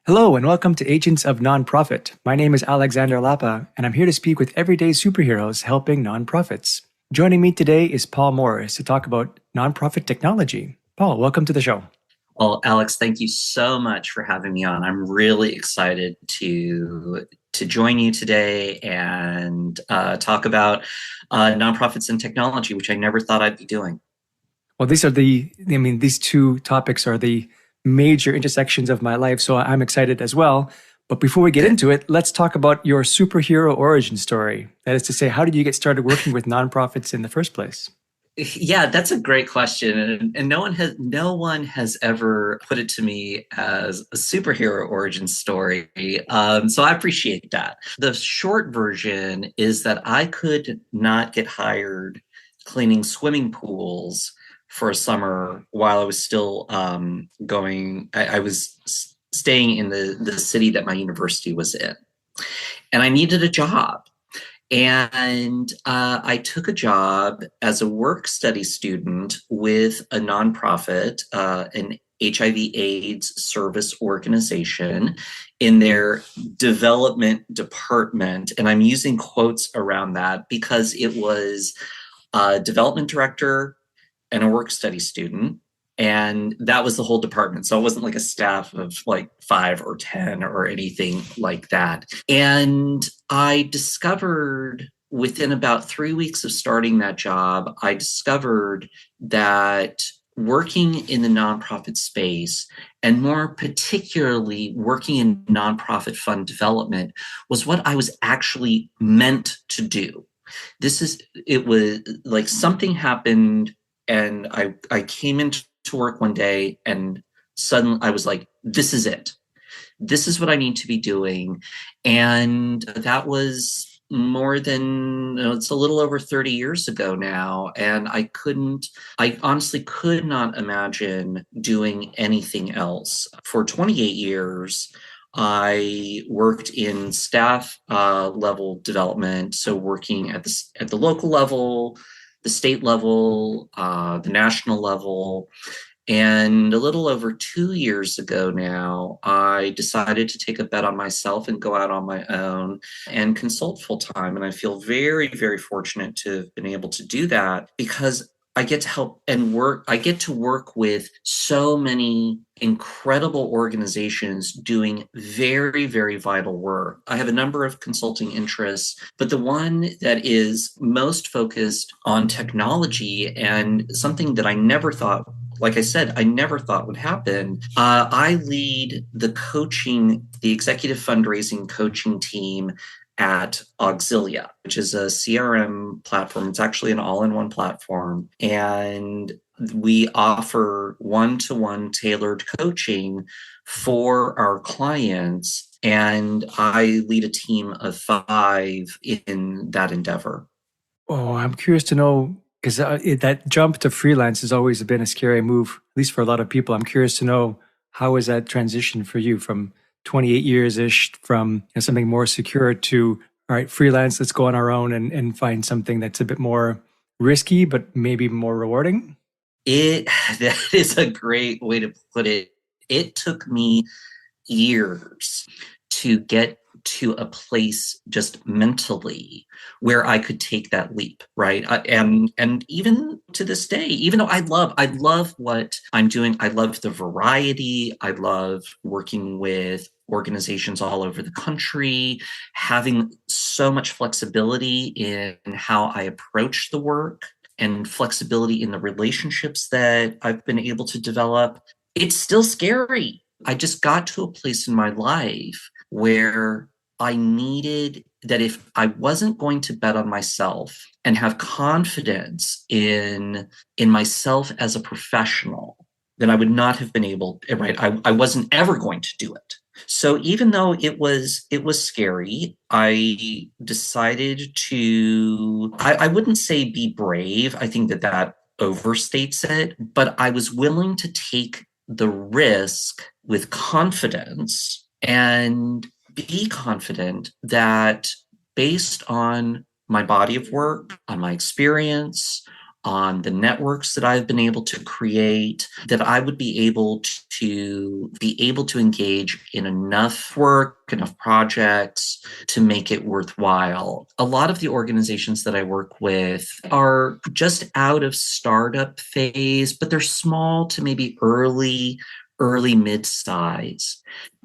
Hello and welcome to Agents of Nonprofit. My name is Alexander Lapa, and I'm here to speak with everyday superheroes helping nonprofits. Joining me today is Morris to talk about nonprofit technology. Paul, welcome to the show. Well, Alex, thank you so much for having me on. I'm really excited to join you today and talk about nonprofits and technology, which I never thought I'd be doing. Well, these two topics are the major intersections of my life, so I'm excited as well. But before we get into it, let's talk about your superhero origin story. That is to say, how did you get started working with nonprofits in the first place? Yeah, that's a great question, and no one has ever put it to me as a superhero origin story. So I appreciate that. The short version is that I could not get hired cleaning swimming pools for a summer while I was still going. I was staying in the city that my university was in, and I needed a job. And I took a job as a work study student with a nonprofit, an HIV/AIDS service organization in their development department. And I'm using quotes around that because it was a development director and a work study student. And that was the whole department. So it wasn't like a staff of like 5 or 10 or anything like that. And I discovered within about 3 weeks of starting that job, I discovered that working in the nonprofit space, and more particularly working in nonprofit fund development, was what I was actually meant to do. It was like something happened, and I came into work one day, and suddenly I was like, this is it. This is what I need to be doing. And that was more than, it's a little over 30 years ago now. And I honestly could not imagine doing anything else. For 28 years, I worked in staff level development, so working at the local level, the state level, the national level. And a little over 2 years ago now, I decided to take a bet on myself and go out on my own and consult full time. And I feel very, very fortunate to have been able to do that because I get to help and work. I get to work with so many incredible organizations doing very, very vital work. I have a number of consulting interests, but the one that is most focused on technology and something that I never thought, like I said, I never thought would happen. I lead the executive fundraising coaching team at Auxilia, which is a CRM platform. It's actually an all-in-one platform. And we offer one-to-one tailored coaching for our clients. And I lead a team of 5 in that endeavor. Oh, I'm curious to know because that jump to freelance has always been a scary move, at least for a lot of people. I'm curious to know how is that transition for you from 28 years ish from something more secure to all right, freelance, let's go on our own and find something that's a bit more risky, but maybe more rewarding? It That is a great way to put it. It took me years to get to a place just mentally where I could take that leap, right? And even to this day, even though I love what I'm doing, I love the variety, I love working with organizations all over the country, having so much flexibility in how I approach the work and flexibility in the relationships that I've been able to develop. It's still scary. I just got to a place in my life where I needed that if I wasn't going to bet on myself and have confidence in myself as a professional, then I would not have been able, right? I wasn't ever going to do it. So even though it was scary, I decided to, I wouldn't say be brave. I think that overstates it, but I was willing to take the risk with confidence and be confident that based on my body of work, on my experience, on the networks that I've been able to create, that I would be able to engage in enough work, enough projects to make it worthwhile. A lot of the organizations that I work with are just out of startup phase, but they're small to maybe early mid-size.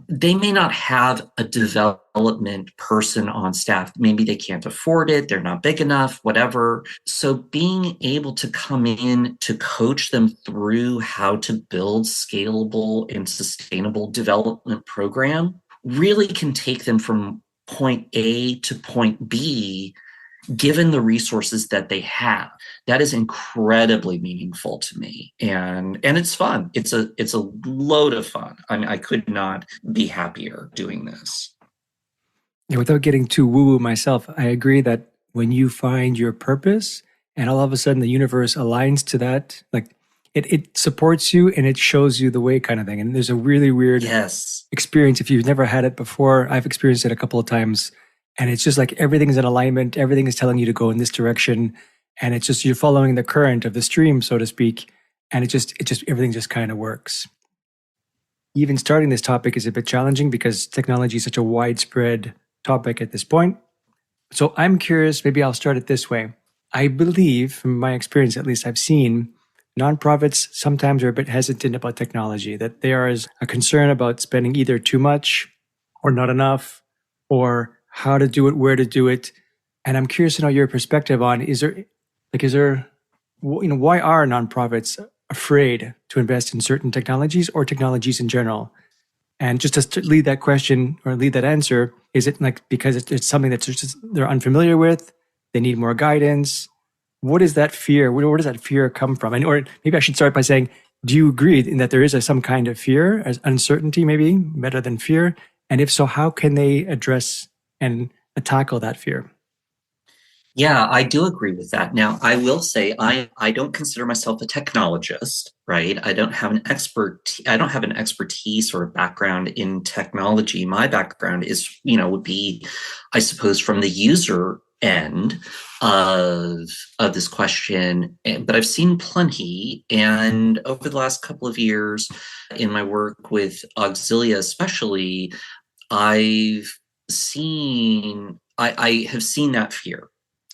They may not have a development person on staff. Maybe they can't afford it. They're not big enough, whatever. So being able to come in to coach them through how to build scalable and sustainable development program really can take them from point A to point B given the resources that they have. That is incredibly meaningful to me, and it's fun. It's a load of fun. I could not be happier doing this. Yeah, without getting too woo-woo myself, I agree that when you find your purpose and all of a sudden the universe aligns to that, like it supports you and it shows you the way kind of thing. And there's a really weird Yes. experience. If you've never had it before, I've experienced it a couple of times. And it's just like everything's in alignment, everything is telling you to go in this direction. And it's just you're following the current of the stream, so to speak. And it just everything just kind of works. Even starting this topic is a bit challenging because technology is such a widespread topic at this point. So I'm curious, maybe I'll start it this way. I believe, from my experience at least, I've seen nonprofits sometimes are a bit hesitant about technology, that there is a concern about spending either too much or not enough, or how to do it, where to do it. And I'm curious to know your perspective on, why are nonprofits afraid to invest in certain technologies or technologies in general? And just to lead that question or lead that answer, is it like because it's something that they're unfamiliar with, they need more guidance? What is that fear? Where does that fear come from? And or maybe I should start by saying, do you agree in that there is some kind of fear, as uncertainty maybe better than fear? And if so, how can they address and tackle that fear? Yeah, I do agree with that. Now, I will say I don't consider myself a technologist, right? I don't have an expertise or a background in technology. My background would be, I suppose, from the user end of this question. But I've seen plenty, and over the last couple of years in my work with Auxilia especially, I've I have seen that fear.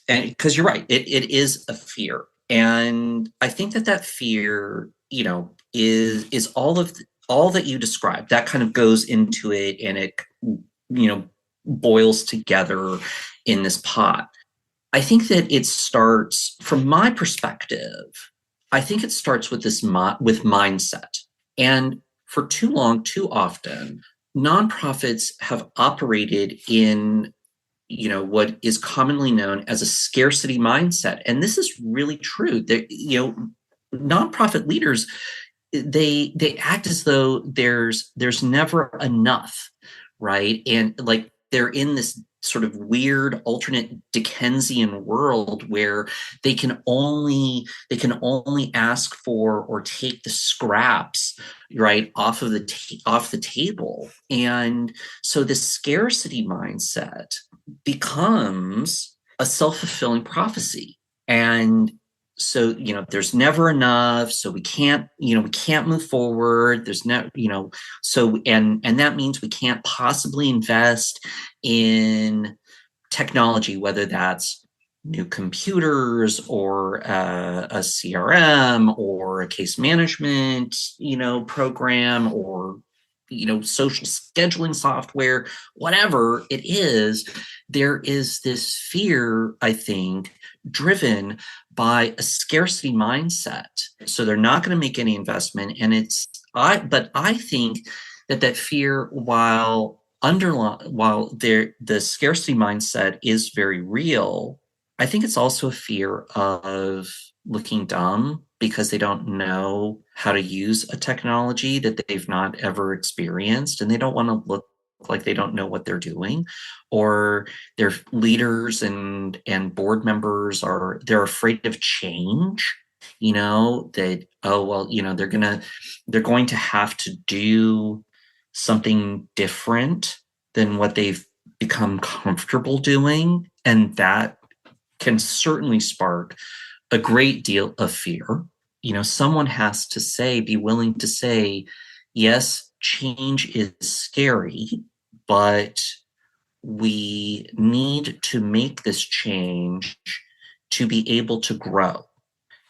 And because you're right, it is a fear. And I think that fear, is all that you described. That kind of goes into it, and it, boils together in this pot. I think that it starts, from my perspective, I think it starts with with mindset. And for too long, too often, nonprofits have operated in what is commonly known as a scarcity mindset, and this is really true. That nonprofit leaders, they act as though there's never enough, right? And like they're in this sort of weird alternate Dickensian world where they can only ask for or take the scraps, right, off the table. And so this scarcity mindset becomes a self-fulfilling prophecy. And so, there's never enough, so we can't move forward. There's no, so and that means we can't possibly invest in technology, whether that's new computers or a CRM or a case management, program, or social scheduling software, whatever it is. There is this fear, I think, driven by a scarcity mindset. So they're not going to make any investment. And but I think that fear, while the scarcity mindset is very real, I think it's also a fear of looking dumb because they don't know how to use a technology that they've not ever experienced, and they don't want to look like they don't know what they're doing, or their leaders and board members they're afraid of change. That, oh well, they're going to have to do something different than what they've become comfortable doing, and that can certainly spark a great deal of fear. Someone has to be willing to say, yes, change is scary, but we need to make this change to be able to grow,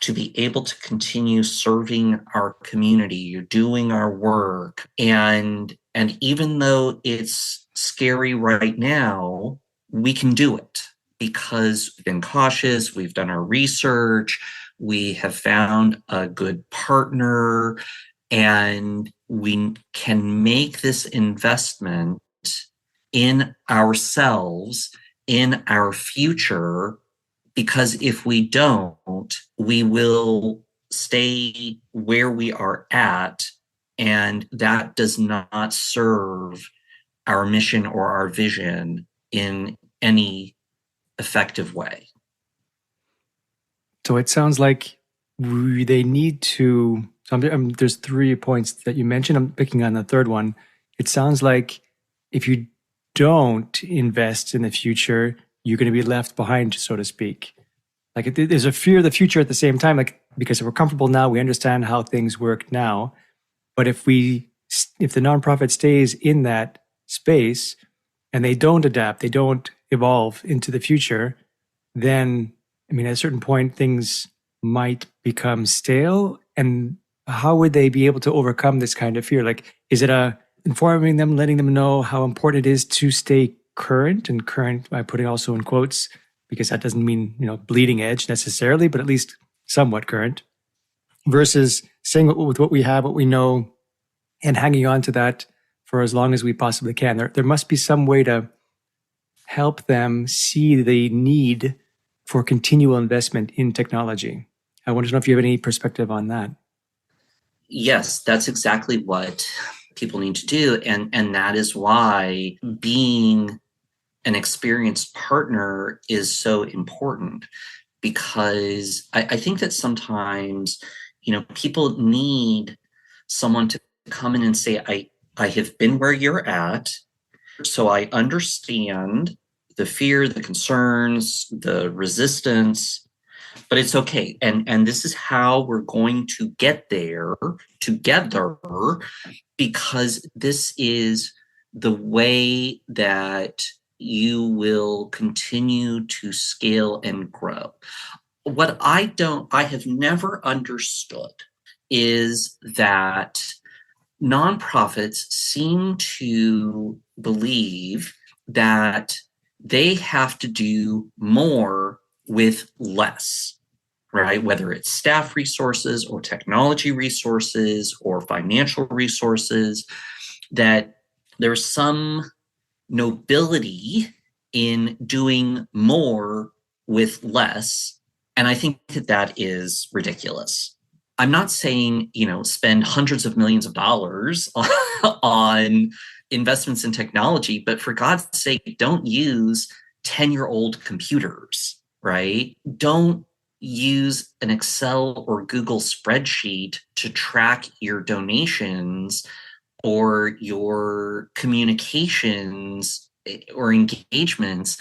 to be able to continue serving our community, doing our work. And even though it's scary right now, we can do it because we've been cautious, we've done our research, we have found a good partner, and we can make this investment in ourselves, in our future, because if we don't, we will stay where we are at, and that does not serve our mission or our vision in any effective way. So it sounds like they need to. So there's 3 points that you mentioned. I'm picking on the third one. It sounds like if you don't invest in the future, you're going to be left behind, so to speak. Like there's a fear of the future at the same time, like because we're comfortable now, we understand how things work now. But if the nonprofit stays in that space and they don't adapt, they don't evolve into the future, then I mean, at a certain point, things might become stale. And how would they be able to overcome this kind of fear? Like, is it informing them, letting them know how important it is to stay current, and current by putting also in quotes, because that doesn't mean, bleeding edge necessarily, but at least somewhat current, versus saying with what we have, what we know, and hanging on to that for as long as we possibly can. There must be some way to help them see the need for continual investment in technology. I want to know if you have any perspective on that. Yes, that's exactly what people need to do. And that is why being an experienced partner is so important, because I think that sometimes, people need someone to come in and say, I have been where you're at, so I understand the fear, the concerns, the resistance, but it's okay. And this is how we're going to get there together, because this is the way that you will continue to scale and grow. What I have never understood is that nonprofits seem to believe that they have to do more with less, right? Whether it's staff resources or technology resources or financial resources, that there's some nobility in doing more with less. And I think that is ridiculous. I'm not saying, spend hundreds of millions of dollars on investments in technology, but for God's sake, don't use 10-year-old computers, right? Don't use an Excel or Google spreadsheet to track your donations or your communications or engagements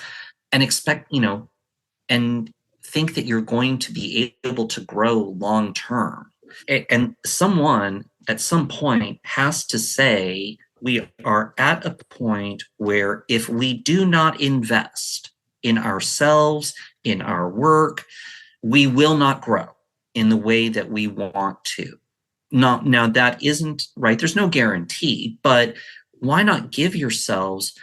and expect, and think that you're going to be able to grow long term. And someone at some point has to say, we are at a point where if we do not invest in ourselves, in our work, we will not grow in the way that we want to. Now that isn't right. There's no guarantee, but why not give yourselves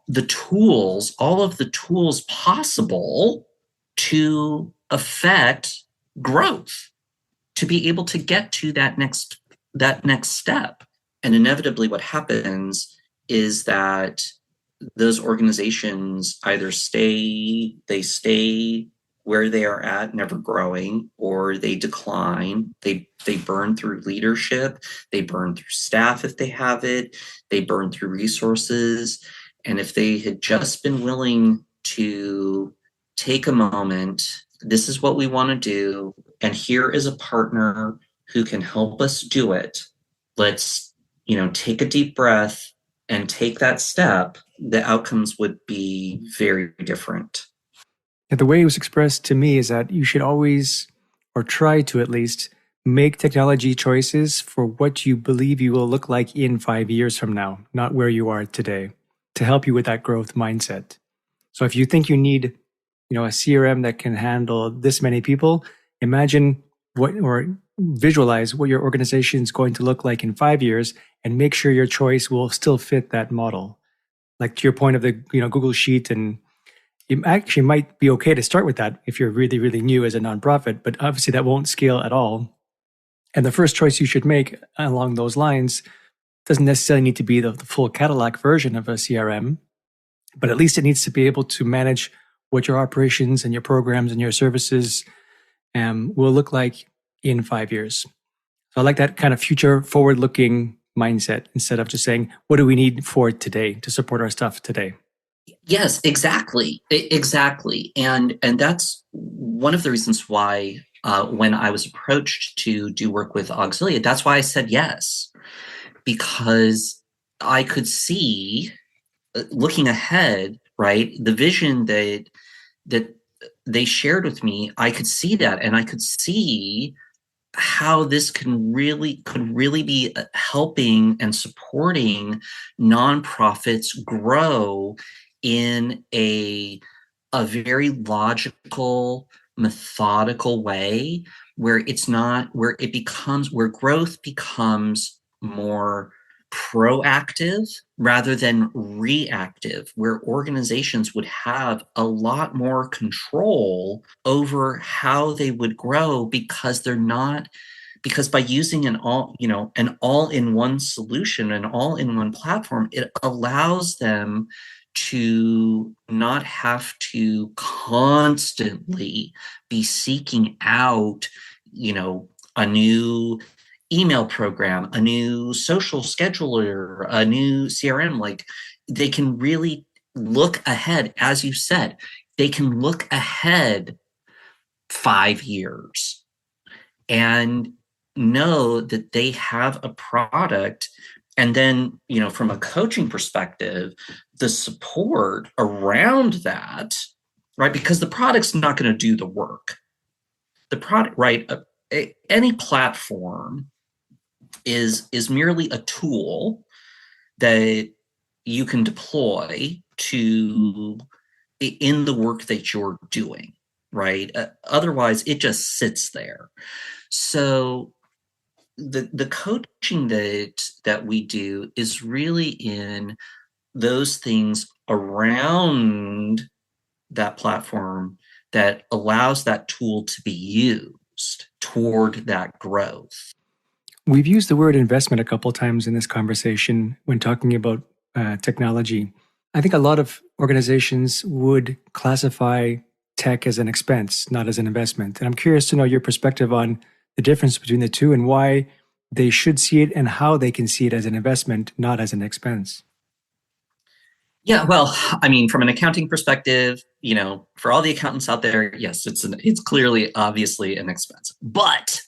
the tools, all of the tools possible to affect growth, to be able to get to that next step. And inevitably what happens is that those organizations either stay where they are at, never growing, or they decline. They burn through leadership, they burn through staff if they have it, they burn through resources. And if they had just been willing to take a moment, this is what we want to do, and here is a partner who can help us do it. Let's, take a deep breath and take that step, the outcomes would be very different. And the way it was expressed to me is that you should always, or try to at least, make technology choices for what you believe you will look like in 5 years from now, not where you are today, to help you with that growth mindset. So if you think you need, a CRM that can handle this many people, imagine what or visualize what your organization is going to look like in 5 years and make sure your choice will still fit that model. Like to your point of the, Google Sheet, and it actually might be okay to start with that if you're really, really new as a nonprofit, but obviously that won't scale at all. And the first choice you should make along those lines doesn't necessarily need to be the full Cadillac version of a CRM, but at least it needs to be able to manage what your operations and your programs and your services will look like in 5 years. So I like that kind of future forward looking mindset instead of just saying, what do we need for today to support our stuff today? Yes, exactly. Exactly. And that's one of the reasons why when I was approached to do work with Auxilia, that's why I said yes, because I could see looking ahead, right, the vision that they shared with me, I could see that, and I could see how this could really be helping and supporting nonprofits grow in a very logical, methodical way, where it's not where growth becomes more proactive rather than reactive, where organizations would have a lot more control over how they would grow, because they're not because by using an all-in-one solution, an all-in-one platform, it allows them to not have to constantly be seeking out, a new email program, a new social scheduler, a new CRM. Like, they can really look ahead, as you said, they can look ahead 5 years and know that they have a product. And then, from a coaching perspective, the support around that, right? Because the product's not going to do the work. The product, right? Any platform is merely a tool that you can deploy to in the work that you're doing, right? Otherwise, it just sits there. So the coaching that we do is really in those things around that platform that allows that tool to be used toward that growth. We've used the word investment a couple of times in this conversation when talking about technology. I think a lot of organizations would classify tech as an expense, not as an investment. And I'm curious to know your perspective on the difference between the two and why they should see it and how they can see it as an investment, not as an expense. Yeah, well, I mean, from an accounting perspective, for all the accountants out there, yes, it's clearly, obviously, an expense. But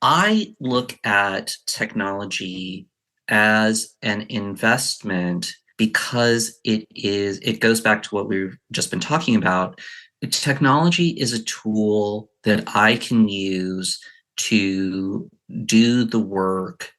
I look at technology as an investment because it goes back to what we've just been talking about. Technology is a tool that I can use to do the work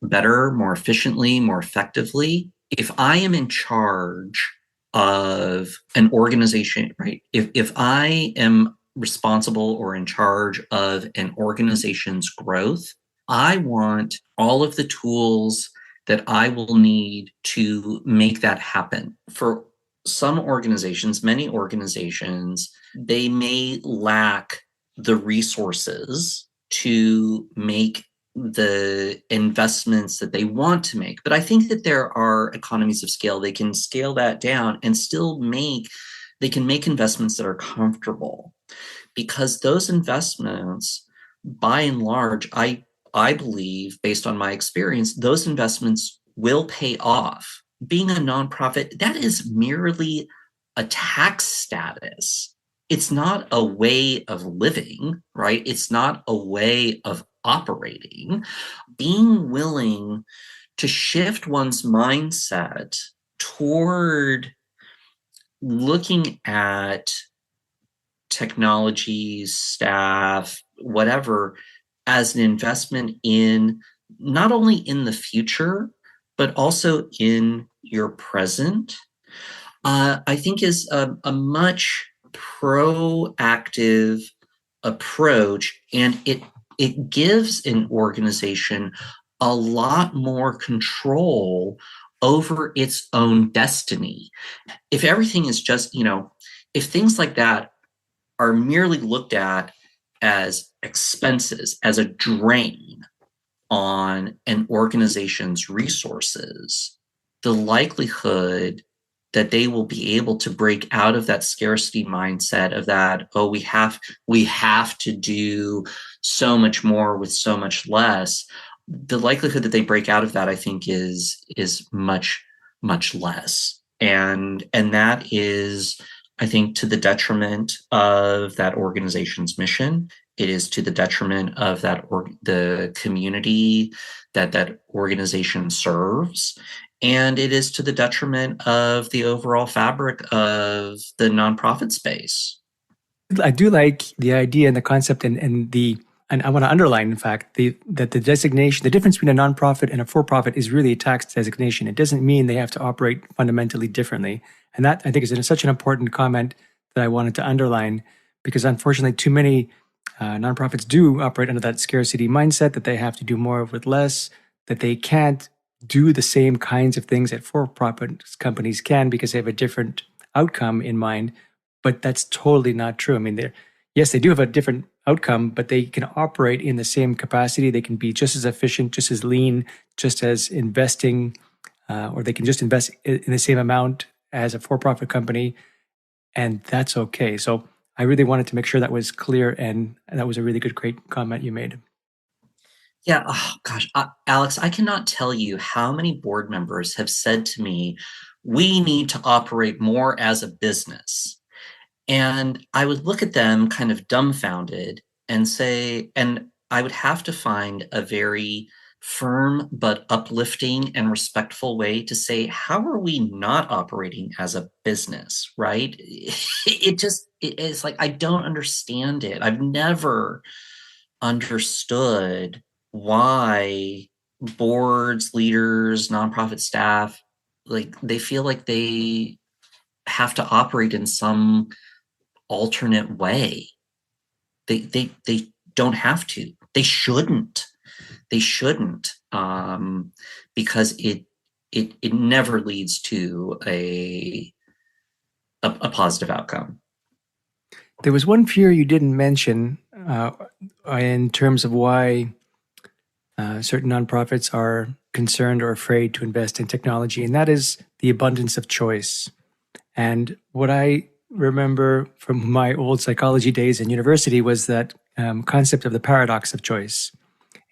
better, more efficiently, more effectively. If I am in charge of an organization, right? If I am responsible or in charge of an organization's growth, I want all of the tools that I will need to make that happen. For some organizations, many organizations, they may lack the resources to make the investments that they want to make. But I think that there are economies of scale. They can scale that down and they can make investments that are comfortable, because those investments, by and large, I believe, based on my experience, those investments will pay off. Being a nonprofit, that is merely a tax status. It's not a way of living, right? It's not a way of operating. Being willing to shift one's mindset toward looking at technologies, staff, whatever, as an investment in not only in the future, but also in your present, I think is a much proactive approach, and it gives an organization a lot more control over its own destiny. If everything is just, if things like that are merely looked at as expenses, as a drain on an organization's resources, the likelihood that they will be able to break out of that scarcity mindset of that, oh, we have to do so much more with so much less. The likelihood that they break out of that, I think, is much, much less. And that is, I think, to the detriment of that organization's mission. It is to the detriment of the community that organization serves, and it is to the detriment of the overall fabric of the nonprofit space. I do like the idea and the concept and I want to underline, in fact, that the designation, the difference between a nonprofit and a for-profit is really a tax designation. It doesn't mean they have to operate fundamentally differently. And that, I think, is such an important comment that I wanted to underline, because unfortunately, too many nonprofits do operate under that scarcity mindset, that they have to do more with less, that they can't do the same kinds of things that for-profit companies can because they have a different outcome in mind. But that's totally not true. I mean, yes, they do have a different outcome, but they can operate in the same capacity. They can be just as efficient, just as lean, just as investing, or they can just invest in the same amount as a for-profit company, and that's okay. So I really wanted to make sure that was clear, and that was a really great comment you made. Yeah, oh gosh, Alex, I cannot tell you how many board members have said to me, we need to operate more as a business. And I would look at them kind of dumbfounded and say, and I would have to find a very firm but uplifting and respectful way to say, how are we not operating as a business, right? It's like, I don't understand it. I've never understood why boards, leaders, nonprofit staff, like they feel like they have to operate in some alternate way. They don't have to. They shouldn't. They shouldn't, because it never leads to a positive outcome. There was one fear you didn't mention in terms of why certain nonprofits are concerned or afraid to invest in technology, and that is the abundance of choice. And what I remember from my old psychology days in university was that concept of the paradox of choice.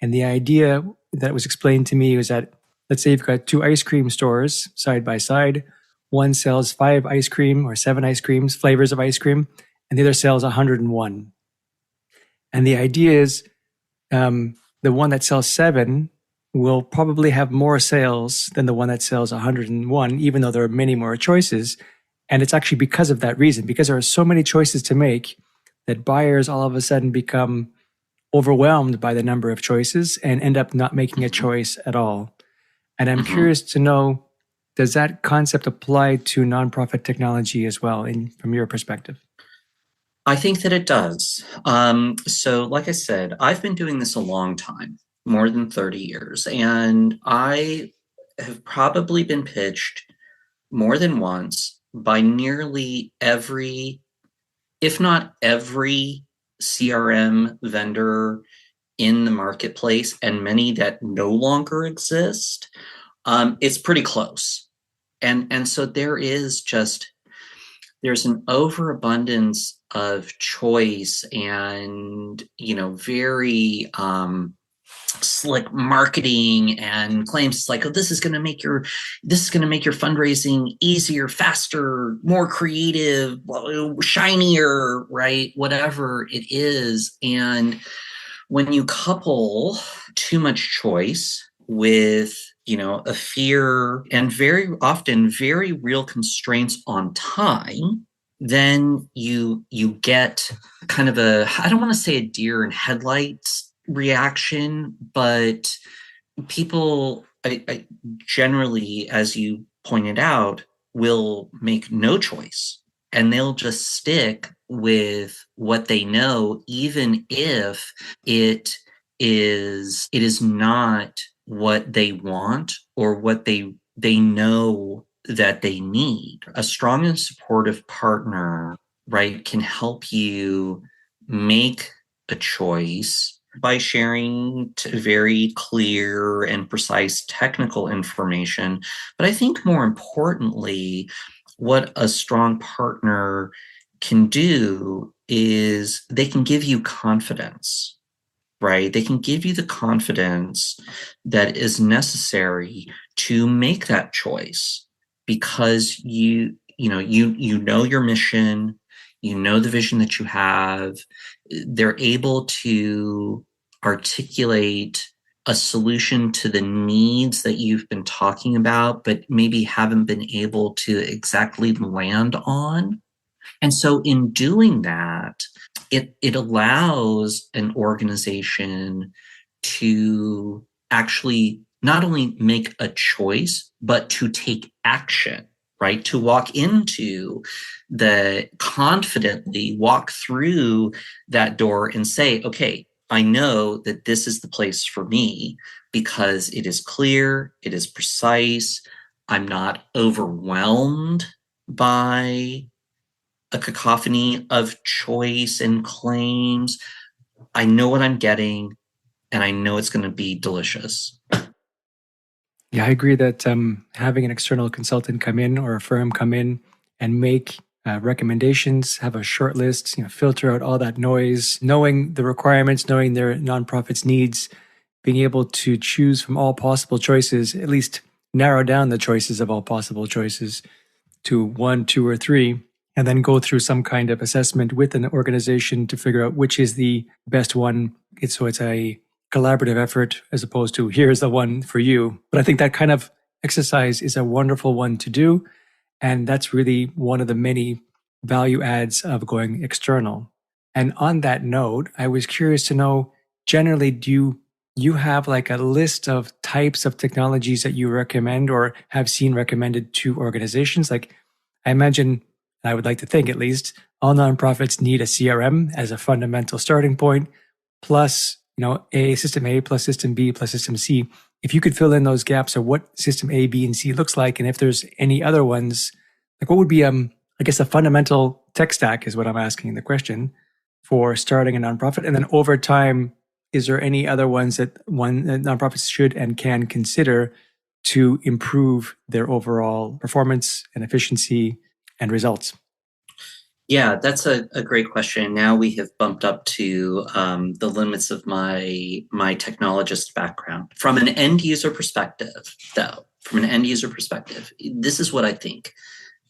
And the idea that was explained to me was that, let's say you've got two ice cream stores side by side. One sells 5 ice cream or 7 ice creams, flavors of ice cream, and the other sells 101. And the idea is the one that sells 7 will probably have more sales than the one that sells 101, even though there are many more choices. And it's actually because of that reason, because there are so many choices to make, that buyers all of a sudden become overwhelmed by the number of choices and end up not making a choice at all. And I'm curious to know, does that concept apply to nonprofit technology as well, from your perspective? I think that it does. So, like I said, I've been doing this a long time, more than 30 years, and I have probably been pitched more than once by nearly every, if not every, CRM vendor in the marketplace, and many that no longer exist. It's pretty close. And so there's an overabundance of choice and, very slick marketing and claims like, oh, this is going to make your fundraising easier, faster, more creative, shinier, right? Whatever it is. And when you couple too much choice with, a fear and very often very real constraints on time, then you get kind of a, I don't want to say a deer in headlights reaction, but people I generally, as you pointed out, will make no choice and they'll just stick with what they know, even if it is not what they want or what they know that they need. A strong and supportive partner, right, can help you make a choice by sharing very clear and precise technical information. But I think more importantly, what a strong partner can do is they can give you confidence, right? They can give you the confidence that is necessary to make that choice because you know your mission, you know the vision that you have. They're able to articulate a solution to the needs that you've been talking about, but maybe haven't been able to exactly land on. And so in doing that, it allows an organization to actually not only make a choice, but to take action, right? To walk into the confidently walk through that door and say, okay, I know that this is the place for me because it is clear, it is precise. I'm not overwhelmed by a cacophony of choice and claims. I know what I'm getting, and I know it's going to be delicious. Yeah, I agree that having an external consultant come in or a firm come in and make recommendations, have a short list, filter out all that noise, knowing the requirements, knowing their nonprofit's needs, being able to choose from all possible choices, at least narrow down the choices of all possible choices to one, two, or three, and then go through some kind of assessment with an organization to figure out which is the best one. It's a collaborative effort as opposed to here's the one for you. But I think that kind of exercise is a wonderful one to do. And that's really one of the many value adds of going external. And on that note, I was curious to know, generally, do you have like a list of types of technologies that you recommend or have seen recommended to organizations? Like I imagine, I would like to think at least, all nonprofits need a CRM as a fundamental starting point, plus, system A plus system B plus system C. If you could fill in those gaps of what system A, B, and C looks like, and if there's any other ones, like what would be, I guess, a fundamental tech stack is what I'm asking the question for starting a nonprofit. And then over time, is there any other ones that nonprofits should and can consider to improve their overall performance and efficiency and results? Yeah, that's a great question. Now we have bumped up to the limits of my technologist background. From an end user perspective, though, this is what I think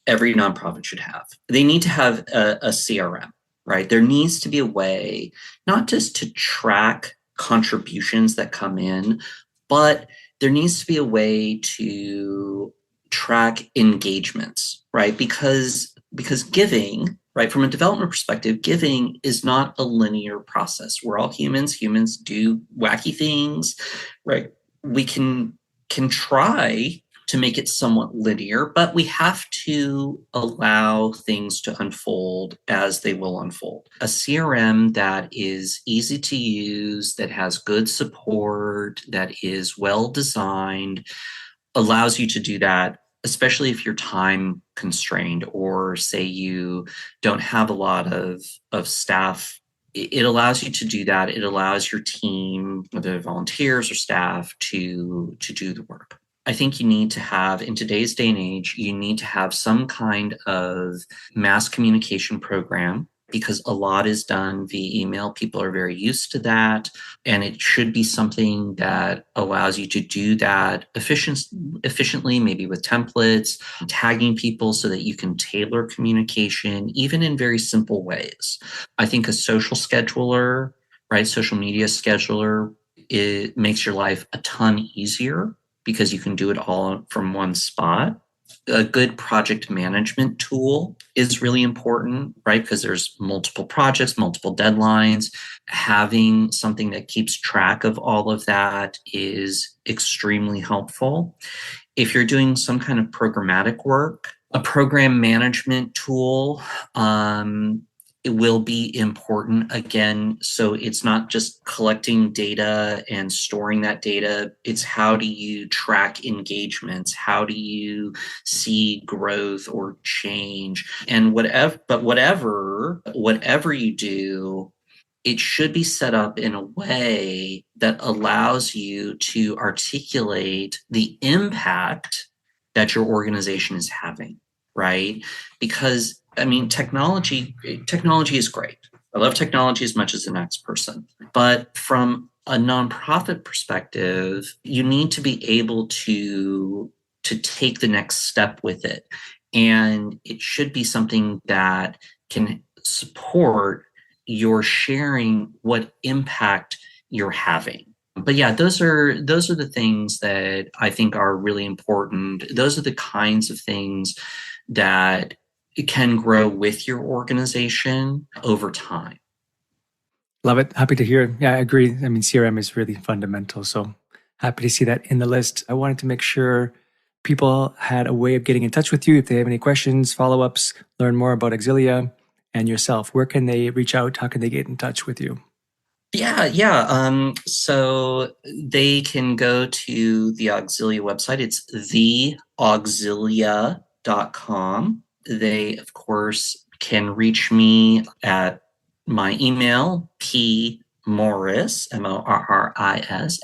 every nonprofit should have. They need to have a CRM, right? There needs to be a way not just to track contributions that come in, but there needs to be a way to track engagements, right? Because giving, right, from a development perspective, giving is not a linear process. We're all humans. Humans do wacky things, right? We can try to make it somewhat linear, but we have to allow things to unfold as they will unfold. A CRM that is easy to use, that has good support, that is well designed, allows you to do that, especially if you're time constrained or say you don't have a lot of staff. It allows you to do that. It allows your team, whether volunteers or staff, to do the work. I think you need to have, in today's day and age, you need to have some kind of mass communication program because a lot is done via email. People are very used to that. And it should be something that allows you to do that efficiently, maybe with templates, tagging people so that you can tailor communication, even in very simple ways. I think a social scheduler, right, social media scheduler, it makes your life a ton easier because you can do it all from one spot. a good project management tool is really important, right? Because there's multiple projects, multiple deadlines. Having something that keeps track of all of that is extremely helpful. If you're doing some kind of programmatic work, a program management tool it will be important again. So it's not just collecting data and storing that data. It's how do you track engagements? How do you see growth or change? And whatever you do, it should be set up in a way that allows you to articulate the impact that your organization is having, right? Because I mean, technology is great. I love technology as much as the next person. But from a nonprofit perspective, you need to be able to take the next step with it. And it should be something that can support your sharing what impact you're having. But yeah, those are the things that I think are really important. Those are the kinds of things that can grow with your organization over time. Love it. Happy to hear. Yeah, I agree. I mean, CRM is really fundamental. So happy to see that in the list. I wanted to make sure people had a way of getting in touch with you if they have any questions, follow-ups, learn more about Auxilia and yourself. Where can they reach out? How can they get in touch with you? Yeah. So they can go to the Auxilia website. It's theauxilia.com. They, of course, can reach me at my email, PMorris, MORRIS,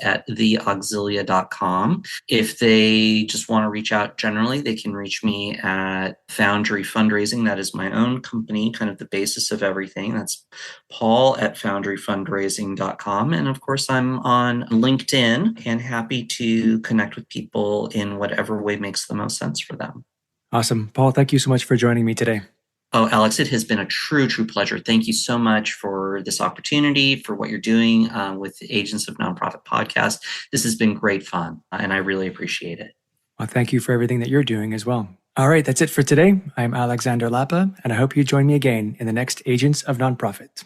at theauxilia.com. If they just want to reach out generally, they can reach me at Foundry Fundraising. That is my own company, kind of the basis of everything. That's Paul at foundryfundraising.com. And of course, I'm on LinkedIn and happy to connect with people in whatever way makes the most sense for them. Awesome. Paul, thank you so much for joining me today. Oh, Alex, it has been a true pleasure. Thank you so much for this opportunity, for what you're doing with the Agents of Nonprofit podcast. This has been great fun, and I really appreciate it. Well, thank you for everything that you're doing as well. All right, that's it for today. I'm Alexander Lapa, and I hope you join me again in the next Agents of Nonprofit.